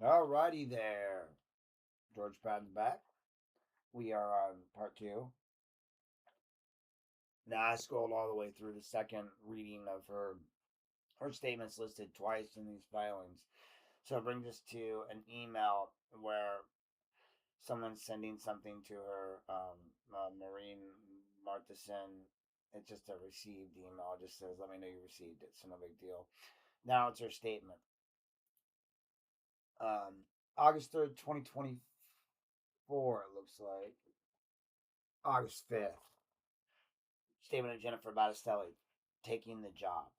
Alrighty there. George Patton's back. We are on part two. Now I scrolled all the way through the second reading of her statements listed twice in these filings. So it brings us to an email where someone's sending something to her, Maureen Martison. It's just a received email. It just says, "Let me know you received it." So no big deal. Now it's her statement. Um, August 3rd, 2024. It looks like August 5th. Statement of Jennifer Battistelli, taking the job.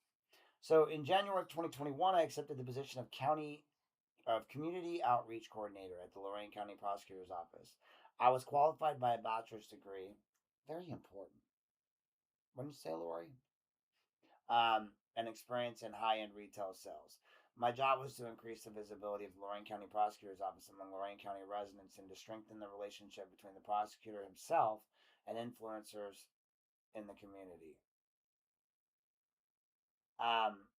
So in January of 2021, I accepted the position of Community Outreach Coordinator at the Lorain County Prosecutor's Office. I was qualified by a bachelor's degree. Very important. Wouldn't you say, Lori? And experience in high-end retail sales. My job was to increase the visibility of the Lorain County Prosecutor's Office among Lorain County residents and to strengthen the relationship between the prosecutor himself and influencers in the community. Um,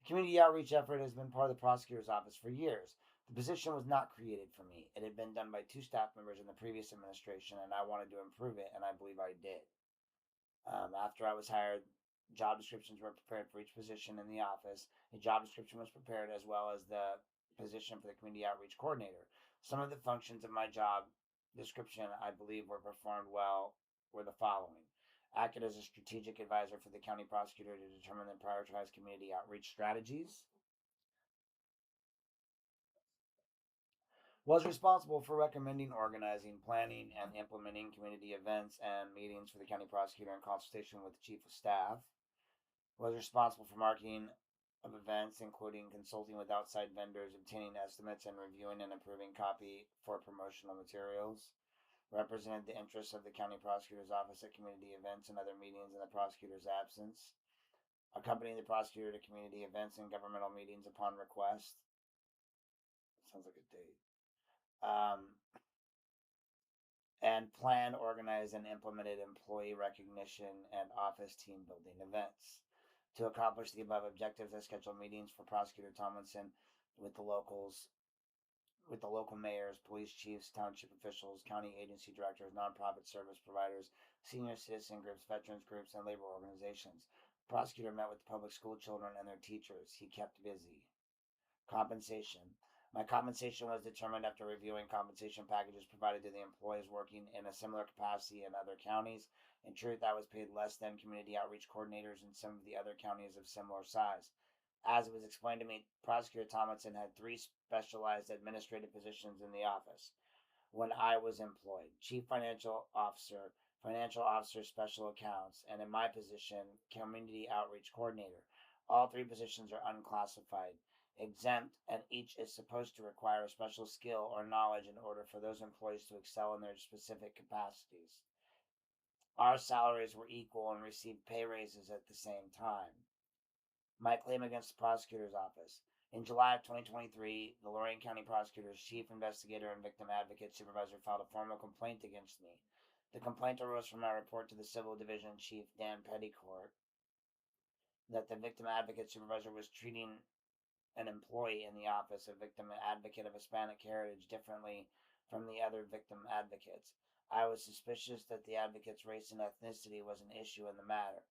The community outreach effort has been part of the prosecutor's office for years. The position was not created for me. It had been done by two staff members in the previous administration, and I wanted to improve it, and I believe I did. After I was hired, job descriptions were prepared for each position in the office. A job description was prepared as well as the position for the community outreach coordinator. Some of the functions of my job description I believe were performed well were the following: acted as a strategic advisor for the county prosecutor to determine and prioritize community outreach strategies, was responsible for recommending, organizing, planning, and implementing community events and meetings for the county prosecutor in consultation with the chief of staff, was responsible for marketing of events, including consulting with outside vendors, obtaining estimates, and reviewing and approving copy for promotional materials, represented the interests of the county prosecutor's office at community events and other meetings in the prosecutor's absence, accompanying the prosecutor to community events and governmental meetings upon request. Sounds like a date. And plan, organize, and implemented employee recognition and office team building events. To accomplish the above objectives, I scheduled meetings for Prosecutor Tomlinson with the locals, with the local mayors, police chiefs, township officials, county agency directors, nonprofit service providers, senior citizen groups, veterans groups, and labor organizations. The prosecutor met with the public school children and their teachers. He kept busy. Compensation. My compensation was determined after reviewing compensation packages provided to the employees working in a similar capacity in other counties. In truth, I was paid less than community outreach coordinators in some of the other counties of similar size. As it was explained to me, Prosecutor Tomlinson had three specialized administrative positions in the office when I was employed: Chief Financial Officer Special Accounts, and in my position, Community Outreach Coordinator. All three positions are unclassified, exempt, and each is supposed to require a special skill or knowledge in order for those employees to excel in their specific capacities. Our salaries were equal and received pay raises at the same time. My claim against the prosecutor's office. In July of 2023, the Lorain County Prosecutor's Chief Investigator and Victim Advocate Supervisor filed a formal complaint against me. The complaint arose from my report to the Civil Division Chief Dan Petticourt that the Victim Advocate Supervisor was treating an employee in the office, a victim advocate of Hispanic heritage, differently from the other victim advocates. I was suspicious that the advocate's race and ethnicity was an issue in the matter.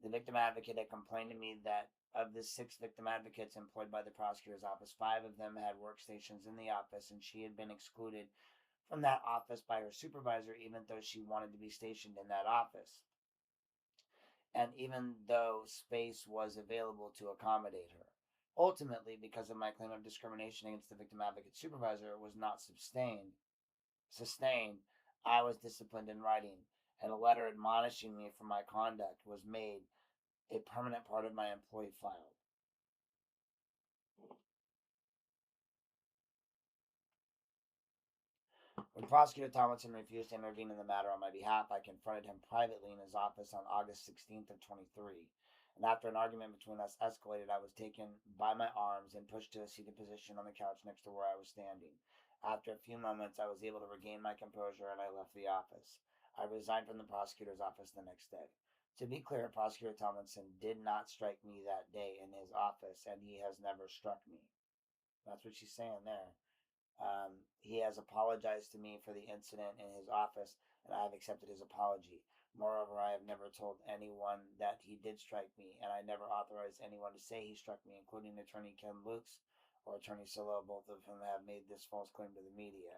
The victim advocate had complained to me that of the six victim advocates employed by the prosecutor's office, five of them had workstations in the office, and she had been excluded from that office by her supervisor, even though she wanted to be stationed in that office, and even though space was available to accommodate her. Ultimately, because of my claim of discrimination against the victim advocate supervisor was not sustained, I was disciplined in writing, and a letter admonishing me for my conduct was made a permanent part of my employee file. When Prosecutor Tomlinson refused to intervene in the matter on my behalf, I confronted him privately in his office on August 16th of 23. And after an argument between us escalated, I was taken by my arms and pushed to a seated position on the couch next to where I was standing. After a few moments, I was able to regain my composure and I left the office. I resigned from the prosecutor's office the next day. To be clear, Prosecutor Tomlinson did not strike me that day in his office, and he has never struck me. That's what she's saying there. He has apologized to me for the incident in his office, and I have accepted his apology. Moreover, I have never told anyone that he did strike me, and I never authorized anyone to say he struck me, including Attorney Ken Lukes or Attorney Silo, both of whom have made this false claim to the media.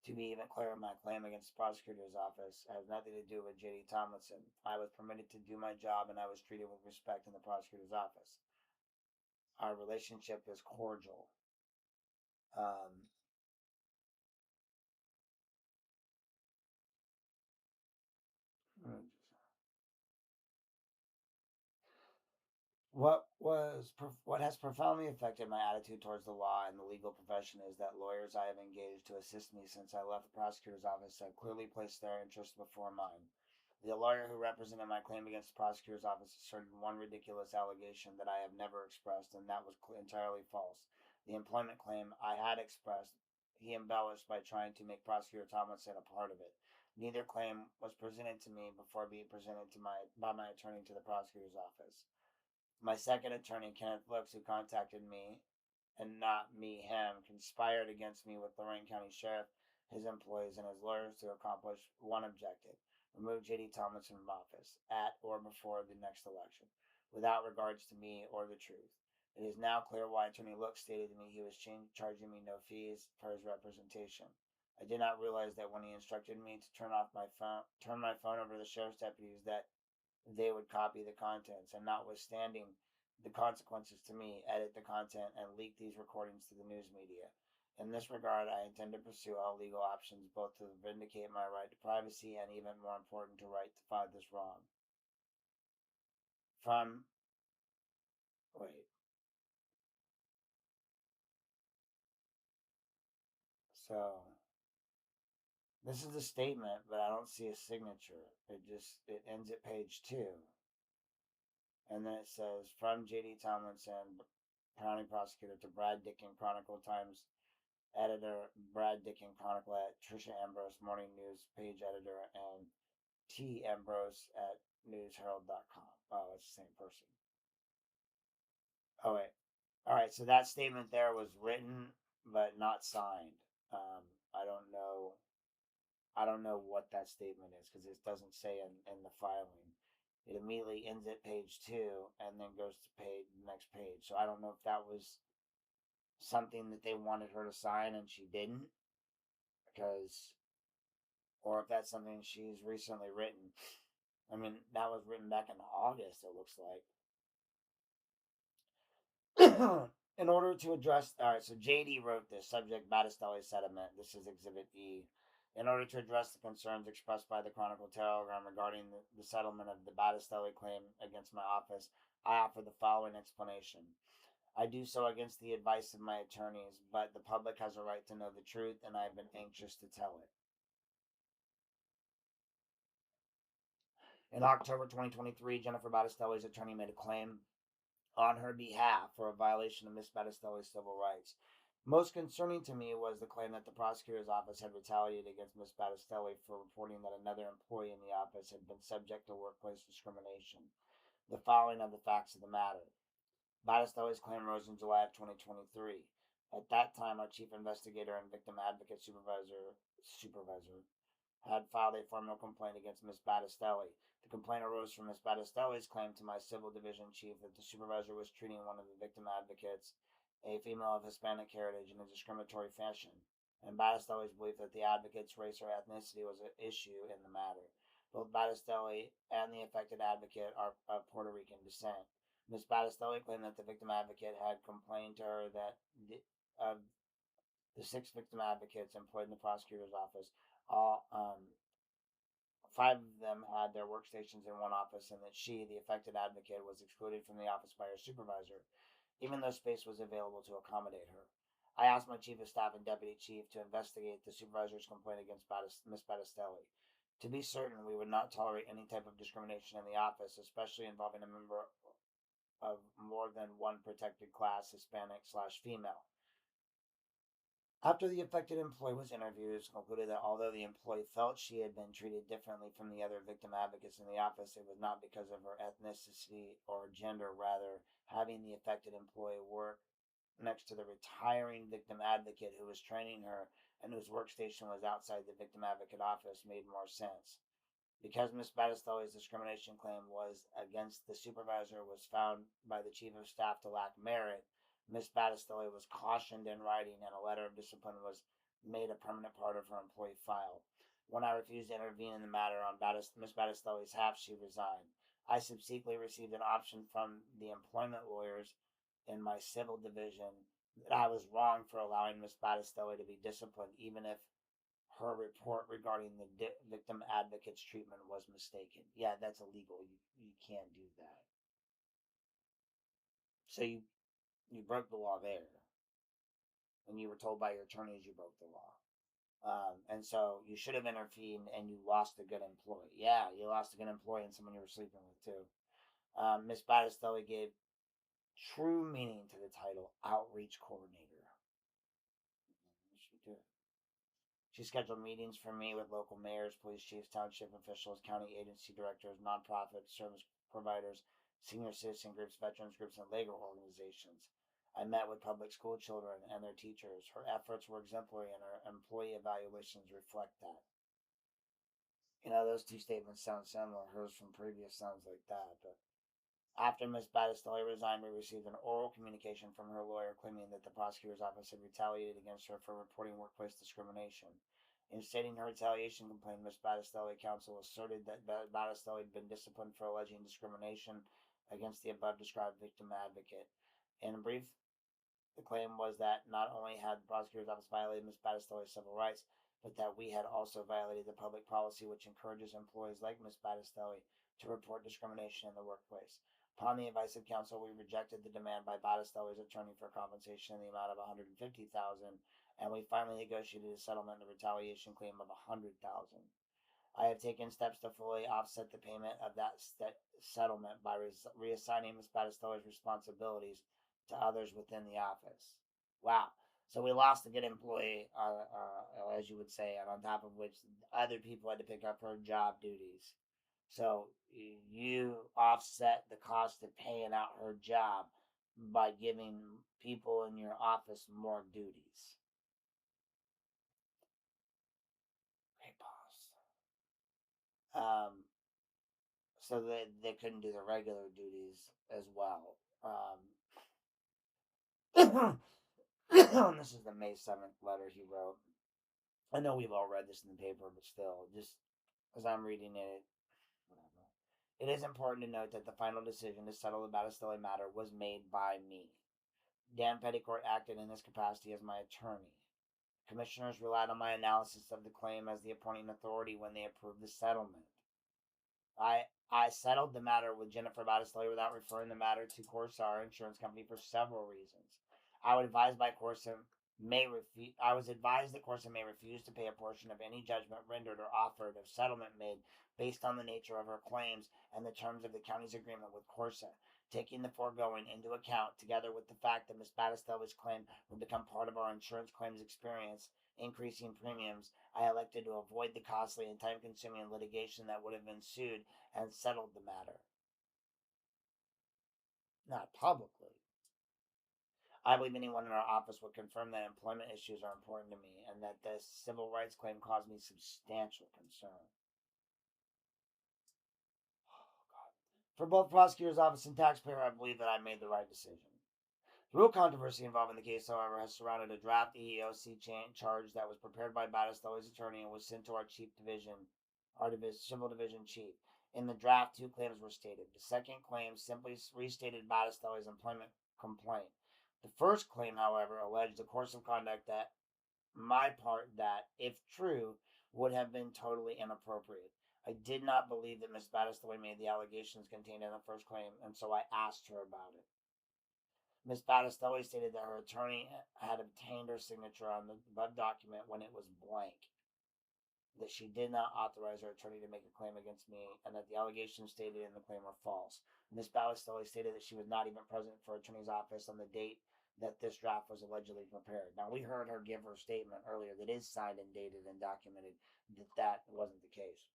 To be even clearer, my claim against the prosecutor's office has nothing to do with J.D. Tomlinson. I was permitted to do my job, and I was treated with respect in the prosecutor's office. Our relationship is cordial. Um, what has profoundly affected my attitude towards the law and the legal profession is that lawyers I have engaged to assist me since I left the prosecutor's office have clearly placed their interests before mine. The lawyer who represented my claim against the prosecutor's office asserted one ridiculous allegation that I have never expressed, and that was entirely false. The employment claim I had expressed, he embellished by trying to make Prosecutor Tomlinson a part of it. Neither claim was presented to me before being presented to by my attorney to the prosecutor's office. My second attorney, Kenneth Brooks, who contacted me, and not me him, conspired against me with Lorraine County Sheriff, his employees, and his lawyers to accomplish one objective: remove J.D. Tomlinson from office at or before the next election, without regards to me or the truth. It is now clear why Attorney Looks stated to me he was charging me no fees for his representation. I did not realize that when he instructed me to turn my phone over to the sheriff's deputies, that they would copy the contents and, notwithstanding the consequences to me, edit the content and leak these recordings to the news media. In this regard, I intend to pursue all legal options, both to vindicate my right to privacy and, even more important, to rectify this wrong. From wait, so this is a statement, but I don't see a signature. It ends at page 2, and then it says from J.D. Tomlinson, county prosecutor, to Brad Dickin, Chronicle Times editor, Brad Dickin, Chronicle at Trisha Ambrose, Morning News page editor, and T. Ambrose at newsherald.com. Oh, it's the same person. Oh, wait. All right, so that statement there was written but not signed. Um, I don't know. I don't know what that statement is because it doesn't say in the filing. It immediately ends at page 2 and then goes to next page. So I don't know if that was something that they wanted her to sign and she didn't, because or if that's something she's recently written. I mean, that was written back in August, it looks like. In order to address, all right, so JD wrote this subject: Battistelli settlement. This is Exhibit E. In order to address the concerns expressed by the Chronicle Telegram regarding the settlement of the Battistelli claim against my office, I offer the following explanation. I do so against the advice of my attorneys, but the public has a right to know the truth, and I have been anxious to tell it. In October 2023, Jennifer Battistelli's attorney made a claim on her behalf for a violation of Miss Battistelli's civil rights. Most concerning to me was the claim that the prosecutor's office had retaliated against Miss Battistelli for reporting that another employee in the office had been subject to workplace discrimination. The following are the facts of the matter. Battistelli's claim rose in July of 2023. At that time, our chief investigator and victim advocate supervisor had filed a formal complaint against Miss Battistelli. The complaint arose from Miss Battistelli's claim to my civil division chief that the supervisor was treating one of the victim advocates, a female of Hispanic heritage, in a discriminatory fashion, and Battistelli's belief that the advocate's race or ethnicity was an issue in the matter. Both Battistelli and the affected advocate are of Puerto Rican descent. Miss Battistelli claimed that the victim advocate had complained to her that of the 6 victim advocates employed in the prosecutor's office, all 5 of them had their workstations in one office, and that she, the affected advocate, was excluded from the office by her supervisor, even though space was available to accommodate her. I asked my chief of staff and deputy chief to investigate the supervisor's complaint against Miss Battistelli. To be certain, we would not tolerate any type of discrimination in the office, especially involving a member of more than one protected class, Hispanic/female. After the affected employee was interviewed, it was concluded that although the employee felt she had been treated differently from the other victim advocates in the office, it was not because of her ethnicity or gender. Rather, having the affected employee work next to the retiring victim advocate who was training her and whose workstation was outside the victim advocate office made more sense. Because Miss Battistelli's discrimination claim was against the supervisor was found by the chief of staff to lack merit, Miss Battistelli was cautioned in writing and a letter of discipline was made a permanent part of her employee file. When I refused to intervene in the matter on Miss Battistelli's behalf, she resigned. I subsequently received an option from the employment lawyers in my civil division that I was wrong for allowing Miss Battistelli to be disciplined, even if her report regarding the victim advocate's treatment was mistaken. Yeah, that's illegal. You can't do that. So you broke the law there, and you were told by your attorneys you broke the law. And so you should have intervened, and you lost a good employee. Yeah, you lost a good employee and someone you were sleeping with too. Miss Battistelli gave true meaning to the title outreach coordinator. She did. She scheduled meetings for me with local mayors, police chiefs, township officials, county agency directors, nonprofit service providers, senior citizen groups, veterans groups, and labor organizations. I met with public school children and their teachers. Her efforts were exemplary, and her employee evaluations reflect that. Those two statements sound similar. Hers from previous sounds like that, but after Miss Battistelli resigned, we received an oral communication from her lawyer claiming that the prosecutor's office had retaliated against her for reporting workplace discrimination. In stating her retaliation complaint, Miss Battistelli counsel asserted that Battistelli had been disciplined for alleging discrimination against the above described victim advocate. In brief, the claim was that not only had the prosecutor's office violated Ms. Battistelli's civil rights, but that we had also violated the public policy which encourages employees like Ms. Battistelli to report discrimination in the workplace. Upon the advice of counsel, we rejected the demand by Battistelli's attorney for compensation in the amount of $150,000, and we finally negotiated a settlement of retaliation claim of $100,000. I have taken steps to fully offset the payment of that settlement by reassigning Ms. Battistelli's responsibilities to others within the office. Wow. So we lost a good employee, as you would say, and on top of which other people had to pick up her job duties. So you offset the cost of paying out her job by giving people in your office more duties. Great boss. So they couldn't do the regular duties as well. This is the May 7th letter he wrote. I know we've all read this in the paper, but still, just as I'm reading it, whatever. It is important to note that the final decision to settle the Battistelli matter was made by me. Dan Petticourt acted in his capacity as my attorney. Commissioners relied on my analysis of the claim as the appointing authority when they approved the settlement. I settled the matter with Jennifer Battistelli without referring the matter to Corsa, our insurance company, for several reasons. I was advised that Corsa may refuse to pay a portion of any judgment rendered or offered of settlement made based on the nature of her claims and the terms of the county's agreement with Corsa. Taking the foregoing into account, together with the fact that Ms. Battistelli's claim would become part of our insurance claims experience, increasing premiums, I elected to avoid the costly and time-consuming litigation that would have ensued and settled the matter. Not publicly. I believe anyone in our office would confirm that employment issues are important to me and that this civil rights claim caused me substantial concern. For both prosecutor's office and taxpayer, I believe that I made the right decision. The real controversy involving the case, however, has surrounded a draft EEOC charge that was prepared by Battistelli's attorney and was sent to our civil division chief. In the draft, two claims were stated. The second claim simply restated Battistelli's employment complaint. The first claim, however, alleged a course of conduct that my part that, if true, would have been totally inappropriate. I did not believe that Miss Battistelli made the allegations contained in the first claim, and so I asked her about it. Ms. Battistelli stated that her attorney had obtained her signature on the above document when it was blank, that she did not authorize her attorney to make a claim against me, and that the allegations stated in the claim were false. Ms. Battistelli stated that she was not even present for her attorney's office on the date that this draft was allegedly prepared. Now, we heard her give her statement earlier that is signed and dated and documented that wasn't the case.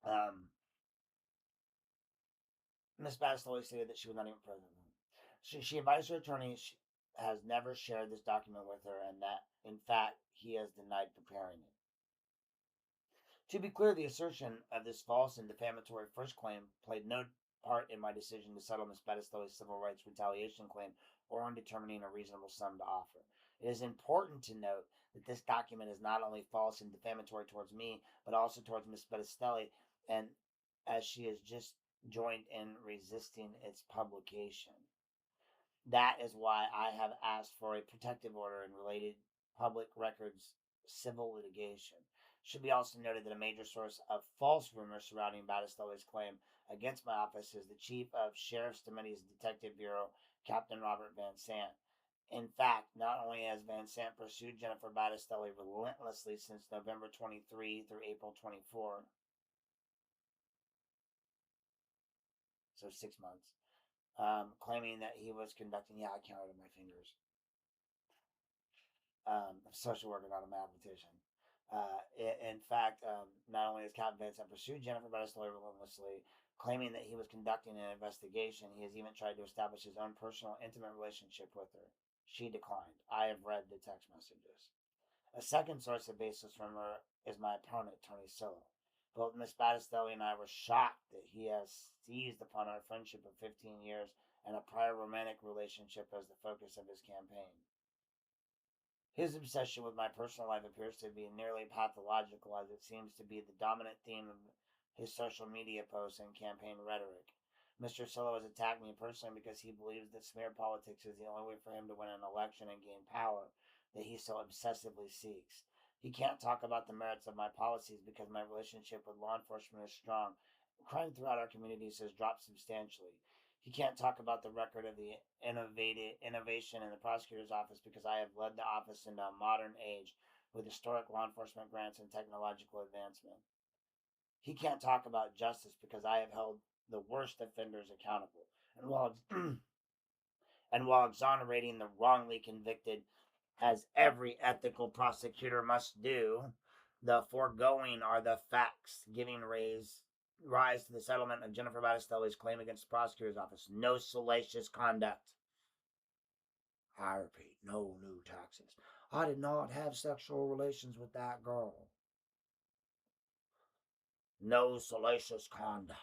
Um, Ms. Battistoli stated that she was not even present. She advised her attorney she has never shared this document with her and that, in fact, he has denied preparing it. To be clear, the assertion of this false and defamatory first claim played no part in my decision to settle Ms. Battistoli's civil rights retaliation claim or in determining a reasonable sum to offer. It is important to note that this document is not only false and defamatory towards me, but also towards Ms. Battistoli, and as she has just joined in resisting its publication. That is why I have asked for a protective order in related public records civil litigation. Should be also noted that a major source of false rumors surrounding Battistoli's claim against my office is the chief of Sheriff's Committee's Detective Bureau, Captain Robert Van Sant. In fact, not only has Van Sant pursued Jennifer Battistoli relentlessly since November 23 through April 24, so 6 months, claiming that he was conducting, yeah, I counted on my fingers, social worker, not a mathematician. In fact, not only has Captain Vincent pursued Jennifer Battistoli relentlessly, claiming that he was conducting an investigation, he has even tried to establish his own personal, intimate relationship with her. She declined. I have read the text messages. A second source of baseless rumor is my opponent, Tony Sillo. Both Miss Battistoli and I were shocked that he has seized upon our friendship of 15 years and a prior romantic relationship as the focus of his campaign. His obsession with my personal life appears to be nearly pathological, as it seems to be the dominant theme of his social media posts and campaign rhetoric. Mr. Sillo has attacked me personally because he believes that smear politics is the only way for him to win an election and gain power that he so obsessively seeks. He can't talk about the merits of my policies because my relationship with law enforcement is strong. Crime throughout our communities has dropped substantially. He can't talk about the record of the innovation in the prosecutor's office because I have led the office into a modern age with historic law enforcement grants and technological advancement. He can't talk about justice because I have held the worst offenders accountable. And while and while exonerating the wrongly convicted, as every ethical prosecutor must do, the foregoing are the facts giving rise to the settlement of Jennifer Battistoli's claim against the prosecutor's office. No salacious conduct. I repeat, no new taxes. I did not have sexual relations with that girl. No salacious conduct.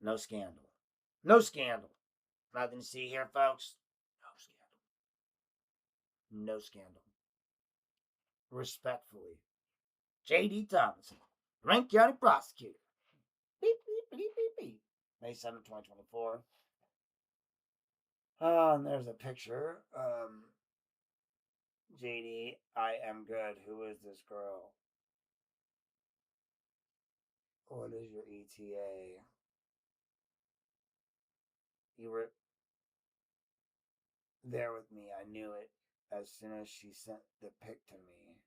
No scandal. No scandal. Nothing to see here, folks. No scandal. No scandal. Respectfully, J.D. Thompson, Rankin County Prosecutor. Beep, beep, beep, beep, beep. May 7th, 2024. And there's a picture. JD, I am good. Who is this girl? What is your ETA? You were there with me. I knew it as soon as she sent the pic to me.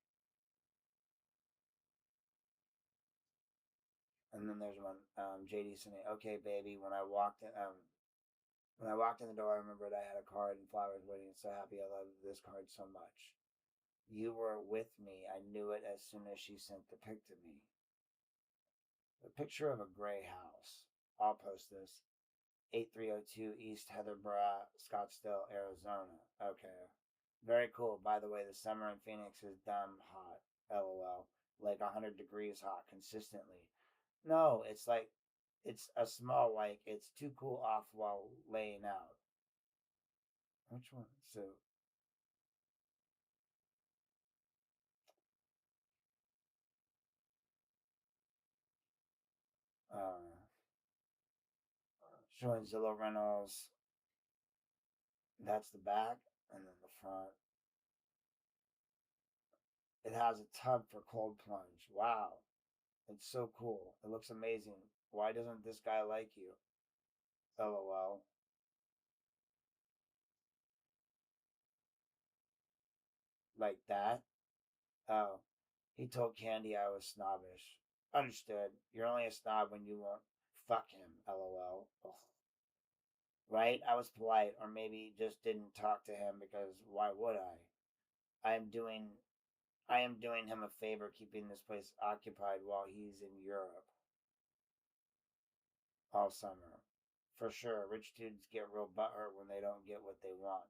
And then there's one, JD saying, "Okay, baby." When I walked in the door, I remembered I had a card and flowers waiting. So happy, I love this card so much. You were with me. I knew it as soon as she sent the pic to me. A picture of a gray house. I'll post this. 8302 East Heatherborough, Scottsdale, Arizona. Okay. Very cool. By the way, the summer in Phoenix is dumb hot. LOL. Like 100 degrees hot consistently. No, it's like, it's a small, like, it's too cool off while laying out. Which one? So, uh, showing Zillow rentals. That's the back. And then the front. It has a tub for cold plunge. Wow. It's so cool. It looks amazing. Why doesn't this guy like you? LOL. Like that? Oh. He told Candy I was snobbish. Understood. You're only a snob when you won't fuck him. LOL. Ugh. Right? I was polite, or maybe just didn't talk to him because why would I? I am doing him a favor keeping this place occupied while he's in Europe. all summer. For sure, rich dudes get real butthurt when they don't get what they want.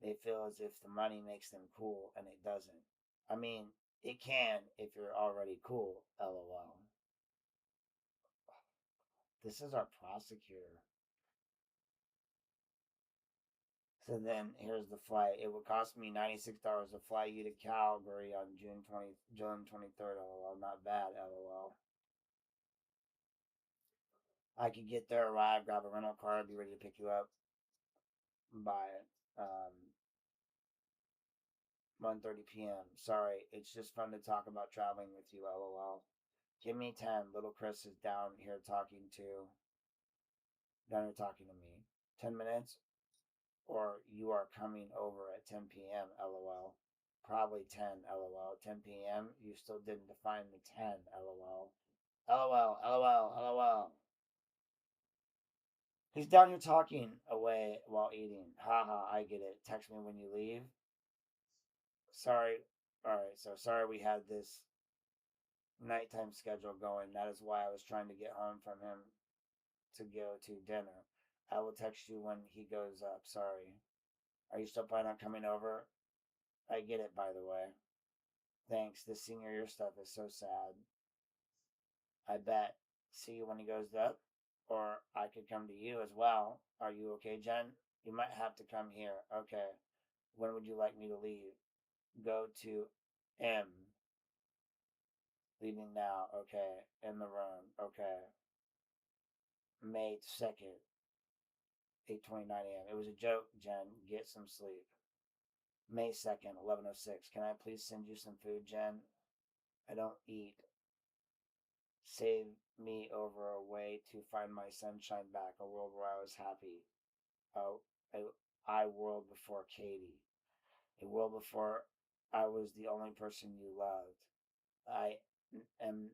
They feel as if the money makes them cool, and it doesn't. I mean, it can if you're already cool, lol. This is our prosecutor. So then here's the flight. It would cost me $96 to fly you to Calgary on June 23rd. LOL, not bad. LOL. I could get there, arrive, grab a rental car, be ready to pick you up by 1:30 p.m. Sorry, it's just fun to talk about traveling with you. LOL. Give me 10. Little Chris is down here talking to me. 10 minutes, or you are coming over at 10 p.m. LOL. Probably 10. LOL. 10 p.m. You still didn't define the 10. LOL. LOL. LOL. LOL. He's down here talking away while eating. Haha, I get it. Text me when you leave. Sorry. Alright, so sorry we had this nighttime schedule going. That is why I was trying to get home from him to go to dinner. I will text you when he goes up. Sorry. Are you still planning on coming over? I get it, by the way. Thanks. This senior year stuff is so sad. I bet. See you when he goes up? Or I could come to you as well. Are you okay, Jen? You might have to come here. Okay. When would you like me to leave? Go to M. Leaving now. Okay. In the room. Okay. May 2nd, 8:29 a.m. It was a joke, Jen. Get some sleep. May 2nd, 11:06. Can I please send you some food, Jen? I don't eat. Save me over a way to find my sunshine back, a world where I was happy. Oh, I world before Katie. A world before I was the only person you loved. I am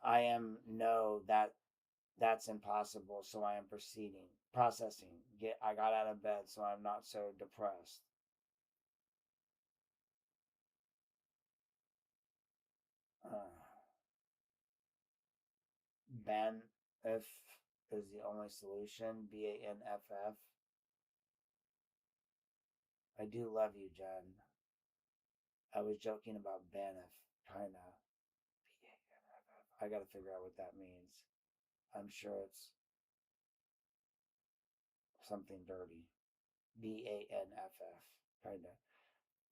I am no that's impossible, so I am processing. I got out of bed so I'm not so depressed. Uh, Ban if is the only solution. BANFF. I do love you, Jen. I was joking about Banff, kinda. BANFF. I gotta figure out what that means. I'm sure it's something dirty. BANFF, kinda.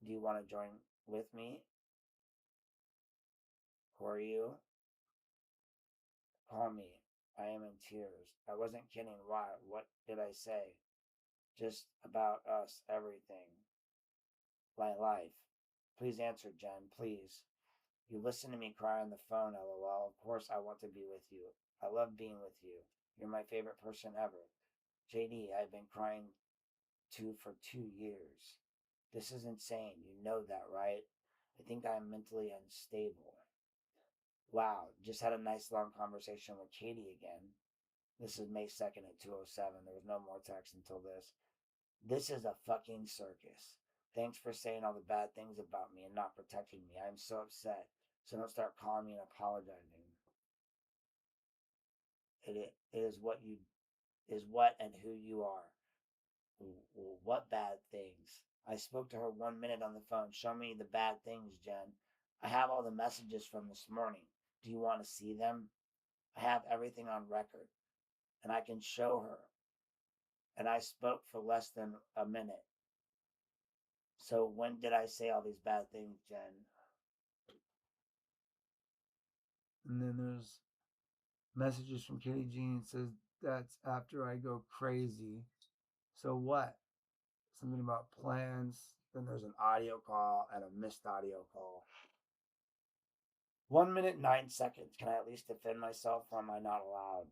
Do you want to join with me? Who are you? Call me. I am in tears. I wasn't kidding. Why? What did I say? Just about us, everything. My life. Please answer, Jen, please. You listen to me cry on the phone, lol. Of course I want to be with you. I love being with you. You're my favorite person ever. JD, I've been crying to for 2 years. This is insane. You know that, right? I think I'm mentally unstable. Wow, just had a nice long conversation with Katie again. This is May 2nd at 2:07. There was no more text until this. This is a fucking circus. Thanks for saying all the bad things about me and not protecting me. I am so upset. So don't start calling me and apologizing. It is what you is what and who you are. What bad things? I spoke to her 1 minute on the phone. Show me the bad things, Jen. I have all the messages from this morning. Do you want to see them? I have everything on record, and I can show her. And I spoke for less than a minute. So when did I say all these bad things, Jen? And then there's messages from Katie Jean. It says that's after I go crazy. So what? Something about plans. Then there's an audio call and a missed audio call. 1 minute, 9 seconds. Can I at least defend myself, or am I not allowed?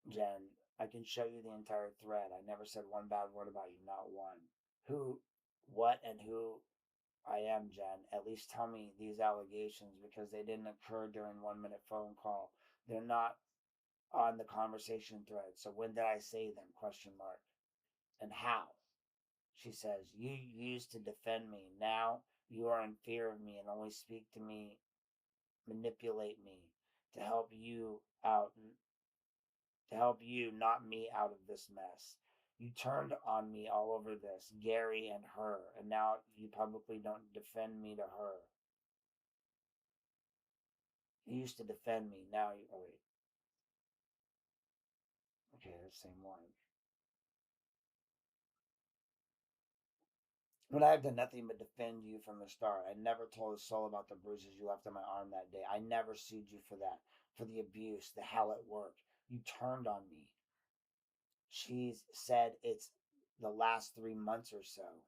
Jen, I can show you the entire thread. I never said one bad word about you, not one. Who, what, and who I am, Jen. At least tell me these allegations because they didn't occur during 1 minute phone call. They're not on the conversation thread. So when did I say them? Question mark. And how? She says, you used to defend me. Now you are in fear of me and only speak to me, manipulate me. to help you out, to help you, not me, out of this mess. You turned on me all over this, Gary and her, and now you publicly don't defend me to her. You used to defend me, now you. Oh, wait. Okay, that's the same one. When I have done nothing but defend you from the start, I never told a soul about the bruises you left on my arm that day. I never sued you for that, for the abuse, the hell at work. You turned on me. She's said it's the last 3 months or so.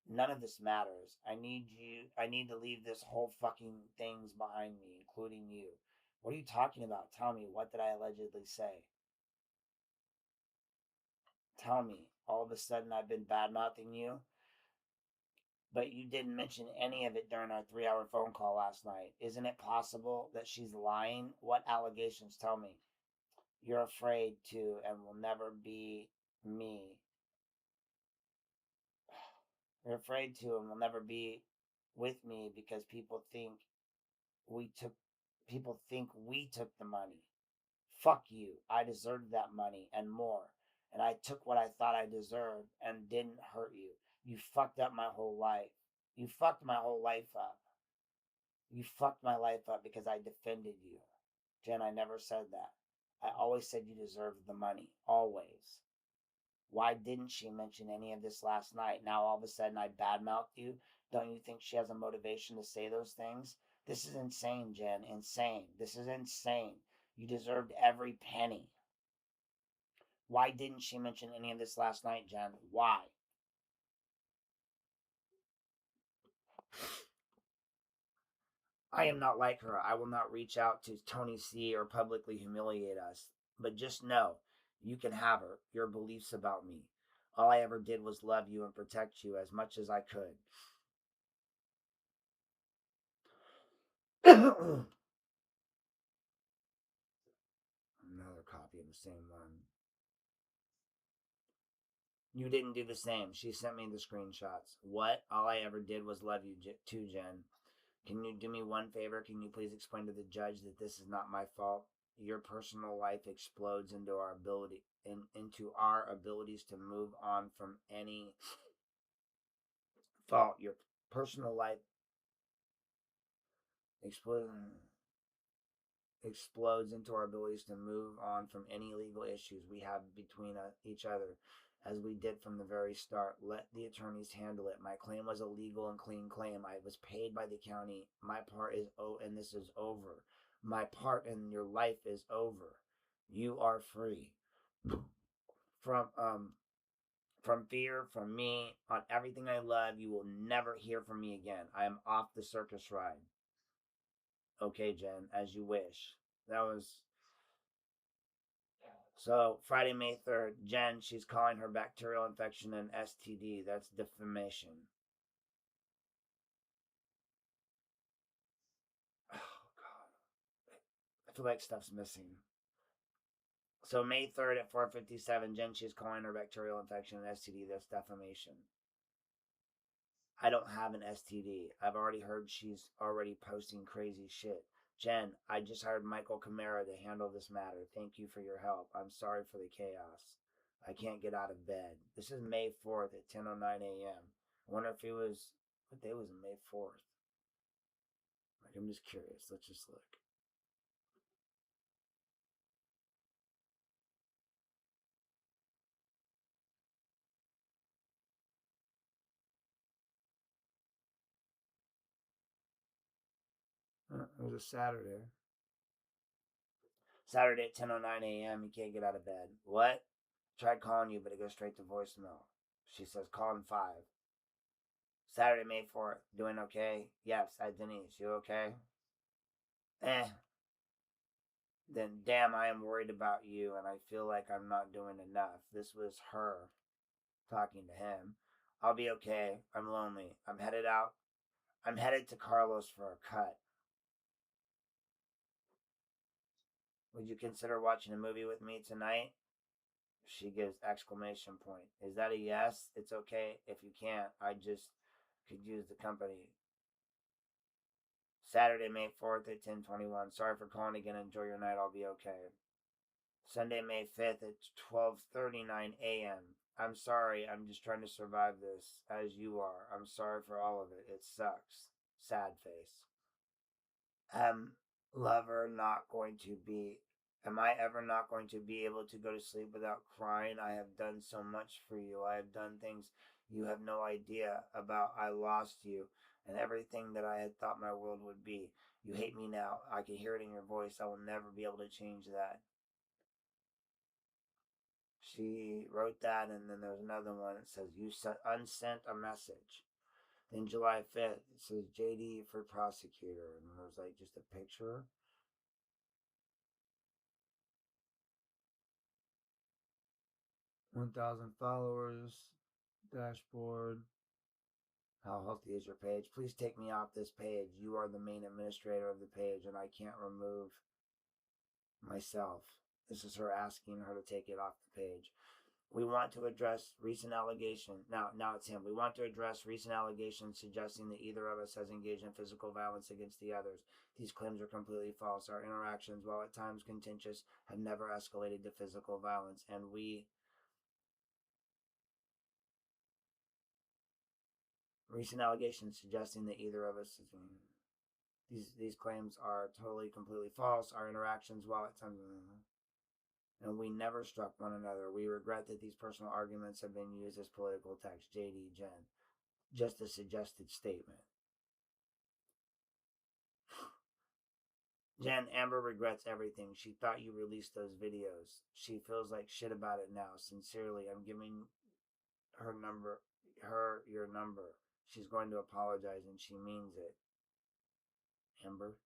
None of this matters. I need you. I need to leave this whole fucking things behind me, including you. What are you talking about? Tell me. What did I allegedly say? Tell me. All of a sudden, I've been bad mouthing you, but you didn't mention any of it during our 3 hour phone call last night. Isn't it possible that she's lying? What allegations? Tell me. You're afraid to and will never be me. You're afraid to and will never be with me because we took we took the money. Fuck you. I deserved that money and more. And I took what I thought I deserved and didn't hurt you. You fucked up my whole life. You fucked my whole life up. You fucked my life up because I defended you. Jen, I never said that. I always said you deserved the money. Always. Why didn't she mention any of this last night? Now all of a sudden I badmouthed you. Don't you think she has a motivation to say those things? This is insane, Jen. Insane. This is insane. You deserved every penny. Why didn't she mention any of this last night, Jen? Why? I am not like her. I will not reach out to Tony C or publicly humiliate us. But just know, you can have her, your beliefs about me. All I ever did was love you and protect you as much as I could. Another copy of the same one. You didn't do the same. She sent me the screenshots. What? All I ever did was love you too, Jen. Can you do me one favor? Can you please explain to the judge that this is not my fault? Your personal life explodes into our abilities to move on from any fault. Your personal life explodes into our abilities to move on from any legal issues we have between each other, as we did from the very start. Let the attorneys handle it. My claim was a legal and clean claim. I was paid by the county. My part is and this is over. My part in your life is over. You are free from fear, from me, on everything I love. You will never hear from me again. I am off the circus ride. Okay, Jen, as you wish. That was So Friday, May 3rd, Jen, she's calling her bacterial infection an STD. That's defamation. Oh God, I feel like stuff's missing. So May 3rd at 4:57, Jen, she's calling her bacterial infection an STD. That's defamation. I don't have an STD. I've already heard she's already posting crazy shit. Jen, I just hired Michael Camara to handle this matter. Thank you for your help. I'm sorry for the chaos. I can't get out of bed. This is May 4th at 10:09 a.m. I wonder if it was, what day was it, May 4th? Like, I'm just curious. Let's just look. It was a Saturday. Saturday at 10:09 a.m. You can't get out of bed. What? Tried calling you, but it goes straight to voicemail. She says, call in 5. Saturday, May 4th. Doing okay? Yes. Hi, Denise. You okay? Eh. Then, damn, I am worried about you, and I feel like I'm not doing enough. This was her talking to him. I'll be okay. I'm lonely. I'm headed out. I'm headed to Carlos for a cut. Would you consider watching a movie with me tonight? She gives exclamation point. Is that a yes? It's okay if you can't. I just could use the company. Saturday, May 4th at 10:21. Sorry for calling again. Enjoy your night. I'll be okay. Sunday, May 5th at 12:39 a.m. I'm sorry. I'm just trying to survive this as you are. I'm sorry for all of it. It sucks. Sad face. Lover not going to be Am I ever not going to be able to go to sleep without crying? I have done so much for you. I have done things you have no idea about. I lost you and everything that I had thought my world would be. You hate me now. I can hear it in your voice. I will never be able to change that. She wrote that, and then there's another one that says, you unsent a message. Then July 5th, it says JD for prosecutor. And there's like just a picture. 1,000 followers, dashboard. How healthy is your page? Please take me off this page. You are the main administrator of the page, and I can't remove myself. This is her asking her to take it off the page. We want to address recent allegations. Now it's him. We want to address recent allegations suggesting that either of us has engaged in physical violence against the others. These claims are completely false. Our interactions, while at times contentious, have never escalated to physical violence, and recent allegations suggesting that either of us is. These claims are totally, completely false. Our interactions, while at times, and we never struck one another. We regret that these personal arguments have been used as political text. JD, Jen. Just a suggested statement. Jen, Amber regrets everything. She thought you released those videos. She feels like shit about it now. Sincerely, I'm giving her your number. She's going to apologize and she means it. Amber.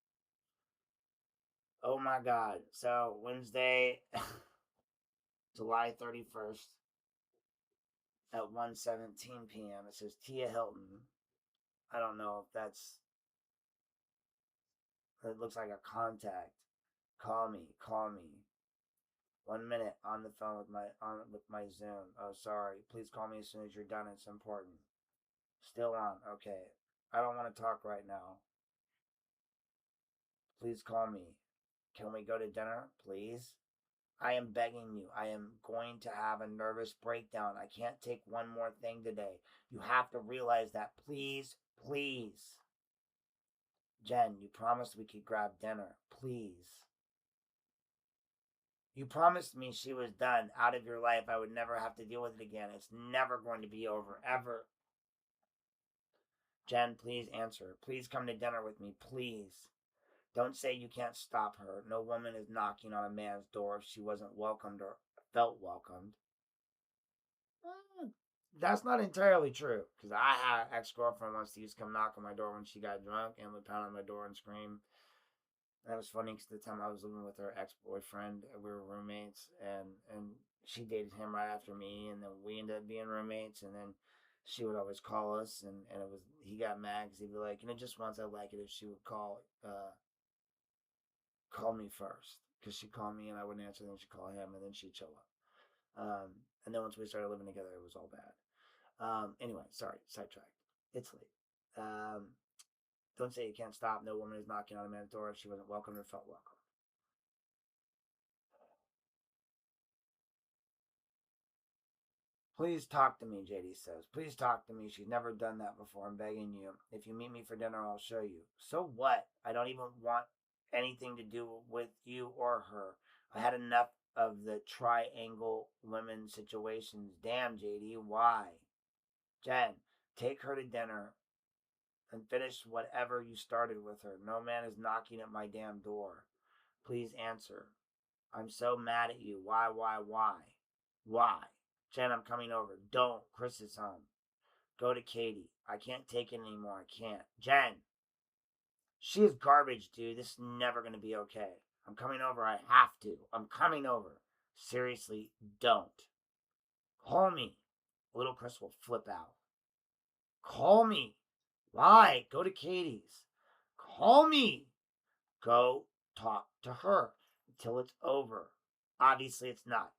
Oh my god. So Wednesday, July 31st at 1:17 p.m. It says Tia Hilton. I don't know if that's. It looks like a contact. Call me. Call me. 1 minute on the phone with my Zoom. Oh, sorry. Please call me as soon as you're done. It's important. Still on. Okay. I don't want to talk right now. Please call me. Can we go to dinner, please? I am begging you. I am going to have a nervous breakdown. I can't take one more thing today. You have to realize that. Please, please. Jen, you promised we could grab dinner. Please. You promised me she was done, out of your life. I would never have to deal with it again. It's never going to be over, ever. Jen, please answer. Please come to dinner with me, please. Don't say you can't stop her. No woman is knocking on a man's door if she wasn't welcomed or felt welcomed. That's not entirely true, because I had an ex-girlfriend once who used to come knock on my door when she got drunk and would pound on my door and scream. That was funny because the time I was living with her ex-boyfriend, we were roommates, and she dated him right after me, and then we ended up being roommates, and then she would always call us, and it was, he got mad because he'd be like, just once I'd like it if she would call me first, because she'd call me and I wouldn't answer, then she'd call him, and then she'd show up. And then once we started living together, it was all bad. Anyway, sorry, sidetracked. It's late. Don't say you can't stop. No woman is knocking on a man's door if she wasn't welcomed or felt welcome. Please talk to me, JD says. Please talk to me. She's never done that before. I'm begging you. If you meet me for dinner, I'll show you. So what? I don't even want anything to do with you or her. I had enough of the triangle women situations. Damn, JD, why? Jen, take her to dinner and finish whatever you started with her. No man is knocking at my damn door. Please answer. I'm so mad at you. Why? Why? Jen, I'm coming over. Don't. Chris is home. Go to Katie. I can't take it anymore. I can't. Jen, she is garbage, dude. This is never going to be okay. I'm coming over. I have to. I'm coming over. Seriously, don't. Call me. Little Chris will flip out. Call me. Why? Go to Katie's. Call me. Go talk to her until it's over. Obviously, it's not.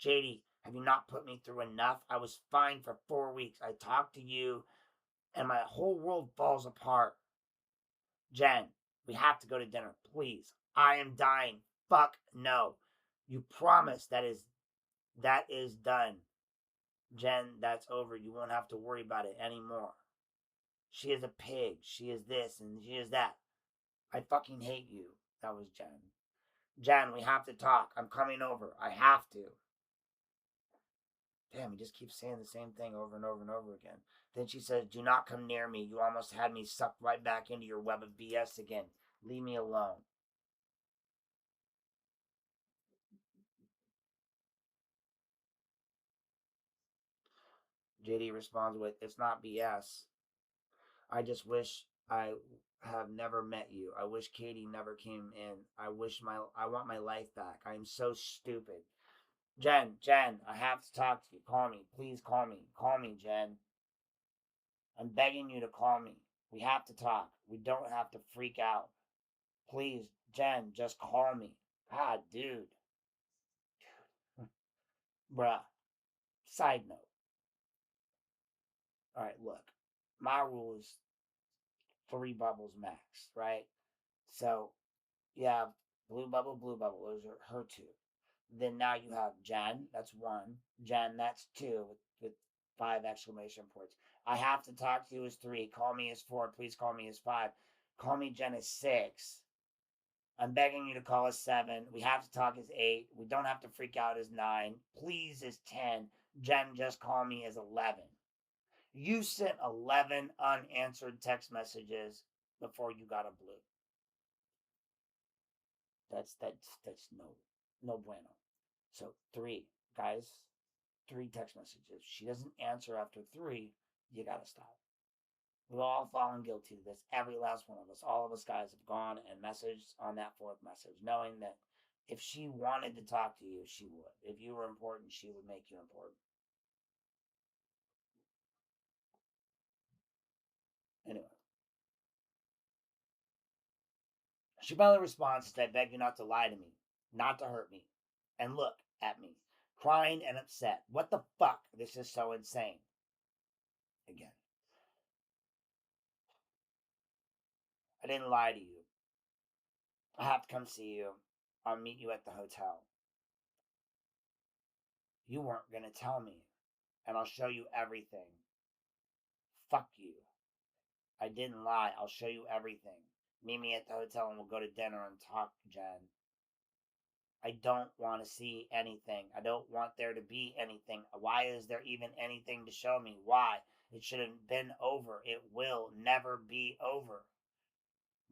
JD, have you not put me through enough? I was fine for 4 weeks. I talked to you, and my whole world falls apart. Jen, We have to go to dinner, please. I am dying. Fuck no. You promise that is done. Jen, that's over. You won't have to worry about it anymore. She is a pig. She is this and she is that. I fucking hate you. That was Jen. Jen, we have to talk. I'm coming over. I have to. Damn, he just keeps saying the same thing over and over and over again. Then she says, do not come near me. You almost had me sucked right back into your web of BS again. Leave me alone. JD responds with, it's not BS. I just wish I have never met you. I wish Katie never came in. I want my life back. I am so stupid. Jen, I have to talk to you. Call me. Please call me. Call me, Jen. I'm begging you to call me. We have to talk. We don't have to freak out. Please, Jen, just call me. God, dude. Bruh. Side note. Alright, look. My rule is 3 bubbles max, right? So, you have blue bubble. Those are her 2. Then now you have Jen, that's 1. Jen, that's 2 with 5 exclamation points. I have to talk to you as 3. Call me as 4. Please call me as 5. Call me Jen as 6. I'm begging you to call us 7. We have to talk as 8. We don't have to freak out as 9. Please as 10. Jen, just call me as 11. You sent 11 unanswered text messages before you got a blue. That's no bueno. So 3, guys. 3 text messages. She doesn't answer after 3. You gotta stop. We've all fallen guilty to this. Every last one of us. All of us guys have gone and messaged on that 4th message, knowing that if she wanted to talk to you, she would. If you were important, she would make you important. Anyway. She finally responds that I beg you not to lie to me, not to hurt me, and look at me, crying and upset. What the fuck? This is so insane. Again. I didn't lie to you. I have to come see you. I'll meet you at the hotel. You weren't going to tell me, and I'll show you everything. Fuck you. I didn't lie. I'll show you everything. Meet me at the hotel and we'll go to dinner and talk, Jen. I don't want to see anything. I don't want there to be anything. Why is there even anything to show me? Why? It should have been over. It will never be over.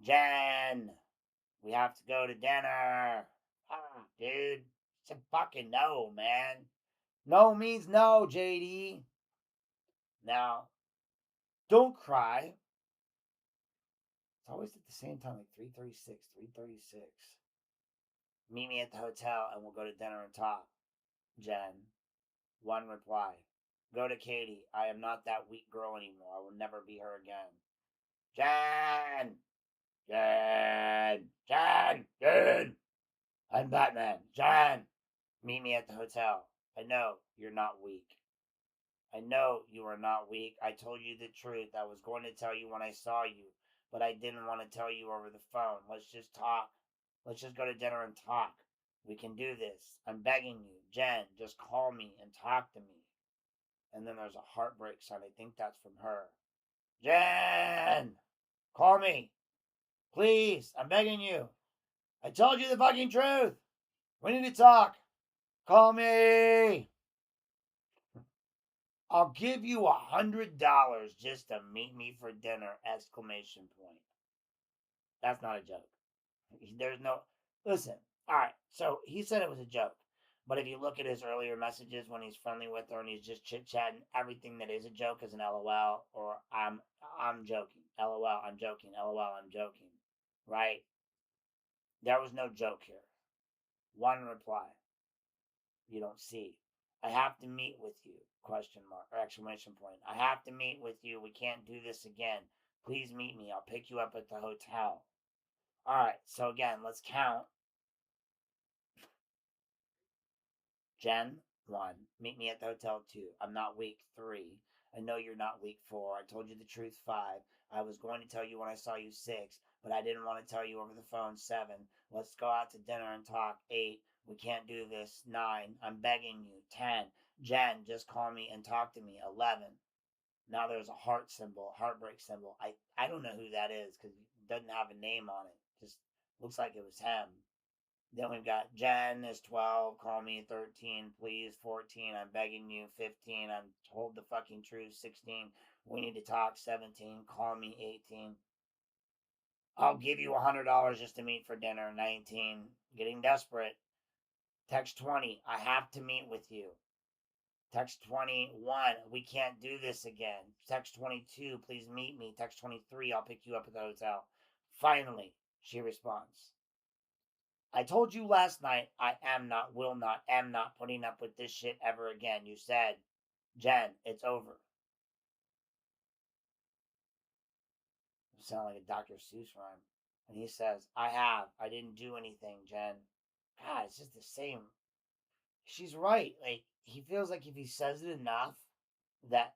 Jen, we have to go to dinner. Ah, dude. It's a fucking no, man. No means no, JD. Now, don't cry. It's always at the same time, like 3:36, 3:36. Meet me at the hotel and we'll go to dinner and talk. Jen. 1 reply. Go to Katie. I am not that weak girl anymore. I will never be her again. Jen! Jen! I'm Batman. Jen! Meet me at the hotel. I know you're not weak. I know you are not weak. I told you the truth. I was going to tell you when I saw you, but I didn't want to tell you over the phone. Let's just talk. Let's just go to dinner and talk. We can do this. I'm begging you. Jen, just call me and talk to me. And then there's a heartbreak sign. I think that's from her. Jen! Call me. Please. I'm begging you. I told you the fucking truth. We need to talk. Call me. I'll give you $100 just to meet me for dinner! Exclamation point. That's not a joke. There's no... Listen. Alright. So he said it was a joke. But if you look at his earlier messages when he's friendly with her and he's just chit-chatting, everything that is a joke is an LOL or I'm joking. LOL, I'm joking. LOL, I'm joking. Right? There was no joke here. 1 reply. You don't see. I have to meet with you. Question mark or exclamation point. I have to meet with you. We can't do this again. Please meet me. I'll pick you up at the hotel. Alright, so again, let's count. Jen, 1. Meet me at the hotel, 2. I'm not weak, 3. I know you're not weak, 4. I told you the truth, 5. I was going to tell you when I saw you, 6. but I didn't want to tell you over the phone. 7, let's go out to dinner and talk. 8, we can't do this. 9, I'm begging you. 10, Jen, just call me and talk to me. 11, now there's a heart symbol, heartbreak symbol. I don't know who that is because it doesn't have a name on it. Just looks like it was him. Then we've got Jen is 12, call me. 13, please. 14, I'm begging you. 15, I'm told the fucking truth. 16, we need to talk. 17, call me. 18, I'll give you $100 just to meet for dinner. 19, getting desperate. Text 20, I have to meet with you. Text 21, we can't do this again. Text 22, please meet me. Text 23, I'll pick you up at the hotel. Finally, she responds, I told you last night I am not, will not, am not putting up with this shit ever again. You said, Jen, it's over. It sounds like a Dr. Seuss rhyme. And he says, I didn't do anything, Jen. God, it's just the same. She's right. Like, he feels like if he says it enough, that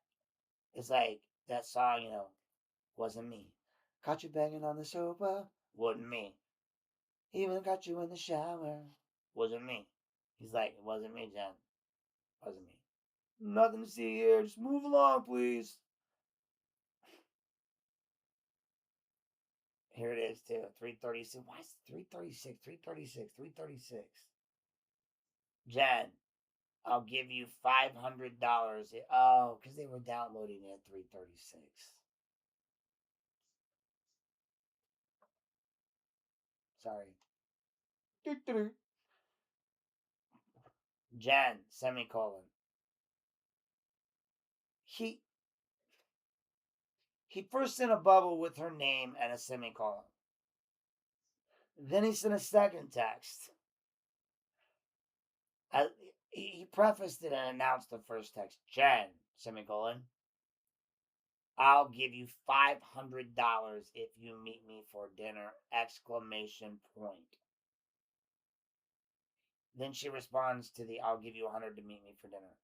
it's like that song, wasn't me. Caught you banging on the sofa, wasn't me. Even got you in the shower, wasn't me. He's like, it wasn't me, Jen. Wasn't me. Nothing to see here. Just move along, please. Here it is, too. 336. Why is it 336? 336. 336. Jen, I'll give you $500. Oh, because they were downloading it at 336. Sorry. Jen, semicolon. He first sent a bubble with her name and a semicolon. Then he sent a second text. He prefaced it and announced the first text. Jen, semicolon. I'll give you $500 if you meet me for dinner! Exclamation point. Then she responds to the I'll give you $100 to meet me for dinner.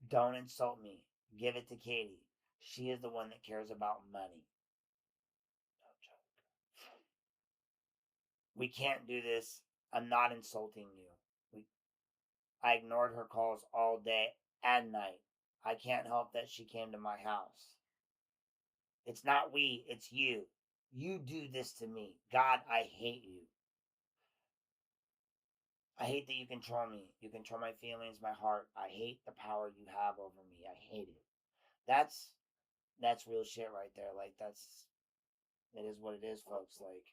Don't insult me. Give it to Katie. She is the one that cares about money. No joke. We can't do this. I'm not insulting you. I ignored her calls all day and night. I can't help that she came to my house. It's not we, it's you. You do this to me. God, I hate you. I hate that you control me. You control my feelings, my heart. I hate the power you have over me. I hate it. That's real shit right there. Like, it is what it is, folks. Like,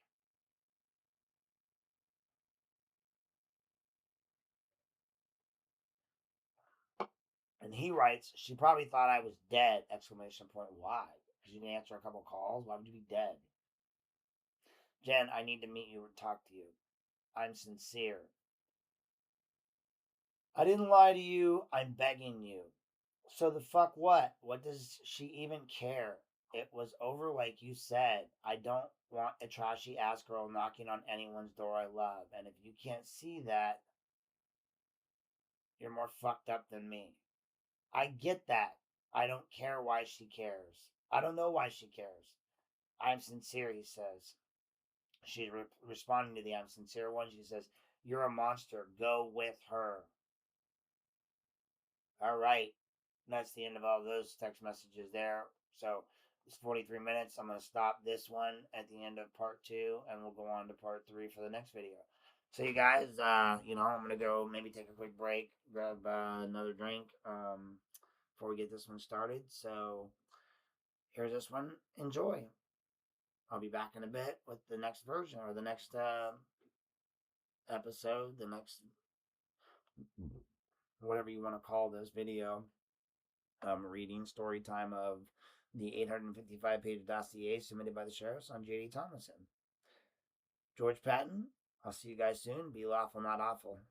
and he writes, she probably thought I was dead! Exclamation point. Why? Because you didn't answer a couple calls? Why would you be dead? Jen, I need to meet you or talk to you. I'm sincere. I didn't lie to you. I'm begging you. So the fuck what? What does she even care? It was over like you said. I don't want a trashy ass girl knocking on anyone's door I love. And if you can't see that, you're more fucked up than me. I get that. I don't care why she cares. I don't know why she cares. I'm sincere, he says. She's responding to the I'm sincere one. She says, you're a monster. Go with her. All right. That's the end of all those text messages there. So it's 43 minutes. I'm going to stop this one at the end of part 2, and we'll go on to part 3 for the next video. So you guys, I'm going to go maybe take a quick break, grab another drink before we get this one started. So here's this one. Enjoy. I'll be back in a bit with the next version or the next episode, the next whatever you want to call this video. Reading story time of the 855-page dossier submitted by the sheriffs on J.D. Thomason. George Patton, I'll see you guys soon. Be lawful, not awful.